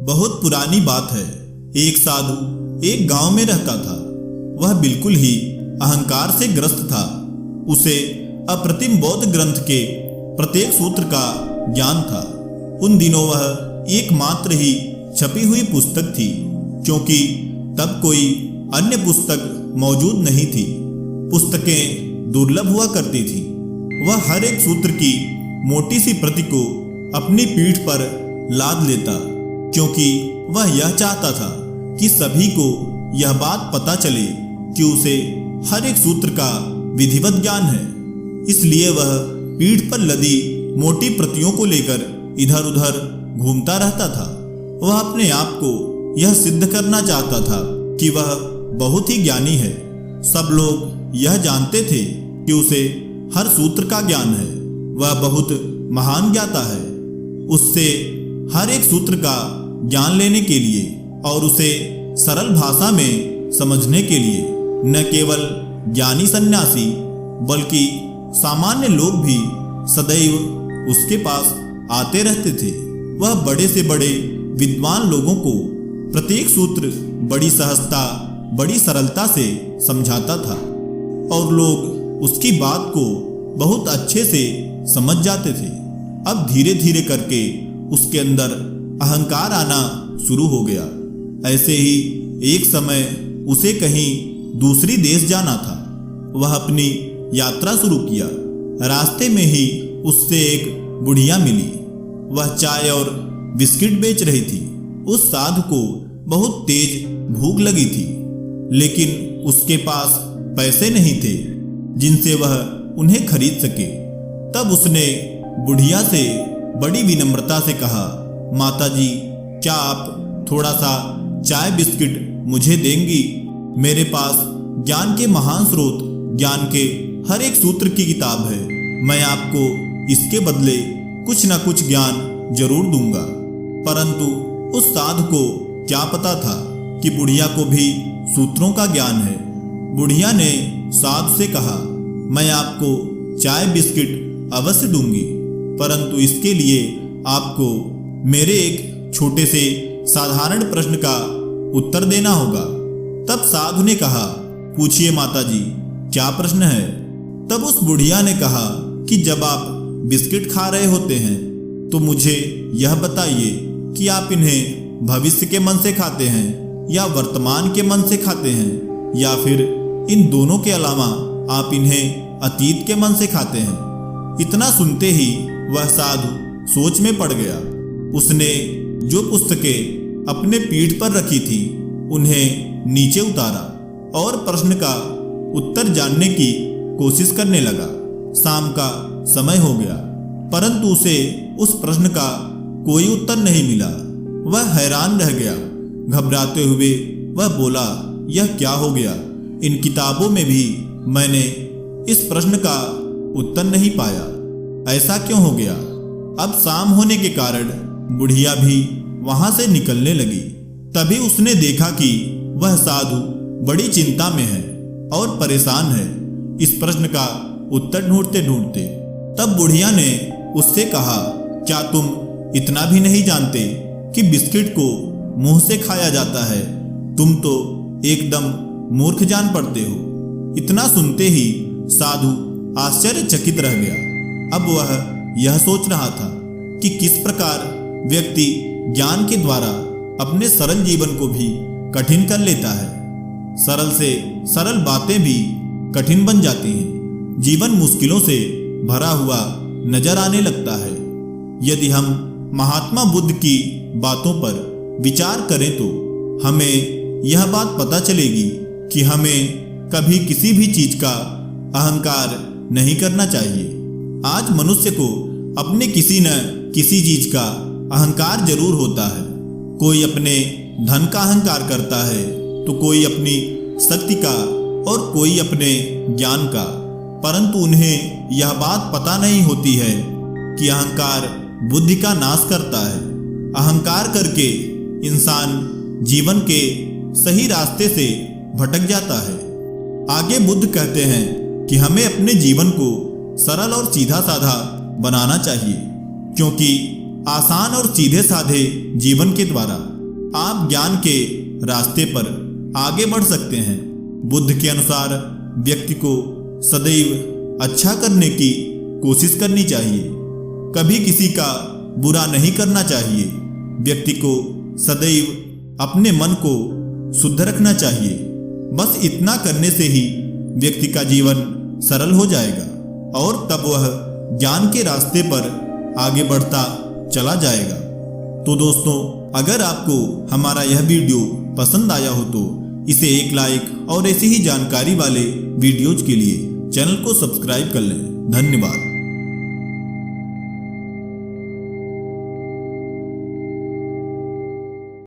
बहुत पुरानी बात है। एक साधु एक गांव में रहता था। वह बिल्कुल ही अहंकार से ग्रस्त था। उसे अप्रतिम बौद्ध ग्रंथ के प्रत्येक सूत्र का ज्ञान था। उन दिनों वह एकमात्र ही छपी हुई पुस्तक थी, क्योंकि तब कोई अन्य पुस्तक मौजूद नहीं थी। पुस्तकें दुर्लभ हुआ करती थी। वह हर एक सूत्र की मोटी सी प्रति को अपनी पीठ पर लाद लेता, क्योंकि वह यह चाहता था कि सभी को यह बात पता चले कि उसे हर एक सूत्र का विधिवत ज्ञान है। इसलिए वह पीठ पर लदी मोटी प्रतियों को लेकर इधर उधर घूमता रहता था। वह अपने आप को यह सिद्ध करना चाहता था कि वह बहुत ही ज्ञानी है। सब लोग यह जानते थे कि उसे हर सूत्र का ज्ञान है। वह बहुत महान ज्ञाता है। उससे हर एक सूत्र का ज्ञान लेने के लिए और उसे सरल भाषा में समझने के लिए न केवल ज्ञानी सन्यासी बल्कि सामान्य लोग भी सदैव उसके पास आते रहते थे। वह बड़े से बड़े विद्वान लोगों को प्रत्येक सूत्र बड़ी सहजता, बड़ी सरलता से समझाता था और लोग उसकी बात को बहुत अच्छे से समझ जाते थे। अब धीरे धीरे करके उसके अंदर अहंकार आना शुरू हो गया। ऐसे ही एक समय उसे कहीं दूसरी देश जाना था। वह अपनी यात्रा शुरू किया। रास्ते में ही उससे एक बुढ़िया मिली। वह चाय और बिस्किट बेच रही थी। उस साधु को बहुत तेज भूख लगी थी, लेकिन उसके पास पैसे नहीं थे जिनसे वह उन्हें खरीद सके। तब उसने बुढ़िया से बड़ी विनम्रता से कहा, माताजी, क्या आप थोड़ा सा चाय बिस्किट मुझे देंगी? मेरे पास ज्ञान के महान स्रोत, ज्ञान के हर एक सूत्र की किताब है। मैं आपको इसके बदले कुछ न कुछ ज्ञान जरूर दूंगा। परंतु उस साधु को क्या पता था कि बुढ़िया को भी सूत्रों का ज्ञान है। बुढ़िया ने साधु से कहा, मैं आपको चाय बिस्किट अवश्य दूंगी, परंतु इसके लिए आपको मेरे एक छोटे से साधारण प्रश्न का उत्तर देना होगा। तब साधु ने कहा, पूछिए माताजी, क्या प्रश्न है? तब उस बुढ़िया ने कहा कि जब आप बिस्किट खा रहे होते हैं तो मुझे यह बताइए कि आप इन्हें भविष्य के मन से खाते हैं या वर्तमान के मन से खाते हैं, या फिर इन दोनों के अलावा आप इन्हें अतीत के मन से खाते हैं। इतना सुनते ही वह साधु सोच में पड़ गया। उसने जो पुस्तकें अपने पीठ पर रखी थी उन्हें नीचे उतारा और प्रश्न का उत्तर जानने की कोशिश करने लगा। शाम का समय हो गया, परंतु उसे उस प्रश्न का कोई उत्तर नहीं मिला। वह हैरान रह गया। घबराते हुए वह बोला, यह क्या हो गया? इन किताबों में भी मैंने इस प्रश्न का उत्तर नहीं पाया। ऐसा क्यों हो गया? अब शाम होने के कारण बुढ़िया भी वहां से निकलने लगी। तभी उसने देखा कि वह साधु बड़ी चिंता में है और परेशान है, इस प्रश्न का उत्तर ढूंढते ढूंढते। तब बुढ़िया ने उससे कहा, क्या तुम इतना भी नहीं जानते कि बिस्किट को मुंह से खाया जाता है? तुम तो एकदम मूर्ख जान पड़ते हो। इतना सुनते ही साधु आश्चर्यचकित रह गया। अब वह यह सोच रहा था कि किस प्रकार व्यक्ति ज्ञान के द्वारा अपने सरल जीवन को भी कठिन कर लेता है। सरल से सरल बातें भी कठिन बन जाती हैं। जीवन मुश्किलों से भरा हुआ नजर आने लगता है। यदि हम महात्मा बुद्ध की बातों पर विचार करें तो हमें यह बात पता चलेगी कि हमें कभी किसी भी चीज का अहंकार नहीं करना चाहिए। आज मनुष्य को अपने किसी न किसी चीज का अहंकार जरूर होता है। कोई अपने धन का अहंकार करता है तो कोई अपनी शक्ति का और कोई अपने ज्ञान का, परंतु उन्हें यह बात पता नहीं होती है कि अहंकार बुद्धि का नाश करता है। अहंकार करके इंसान जीवन के सही रास्ते से भटक जाता है। आगे बुद्ध कहते हैं कि हमें अपने जीवन को सरल और सीधा साधा बनाना चाहिए, क्योंकि आसान और सीधे साधे जीवन के द्वारा आप ज्ञान के रास्ते पर आगे बढ़ सकते हैं। बुद्ध के अनुसार व्यक्ति को सदैव अच्छा करने की कोशिश करनी चाहिए, कभी किसी का बुरा नहीं करना चाहिए। व्यक्ति को सदैव अपने मन को शुद्ध रखना चाहिए। बस इतना करने से ही व्यक्ति का जीवन सरल हो जाएगा और तब वह ज्ञान के रास्ते पर आगे बढ़ता चला जाएगा। तो दोस्तों, अगर आपको हमारा यह वीडियो पसंद आया हो तो इसे एक लाइक और ऐसी ही जानकारी वाले वीडियोज के लिए चैनल को सब्सक्राइब कर लें। धन्यवाद।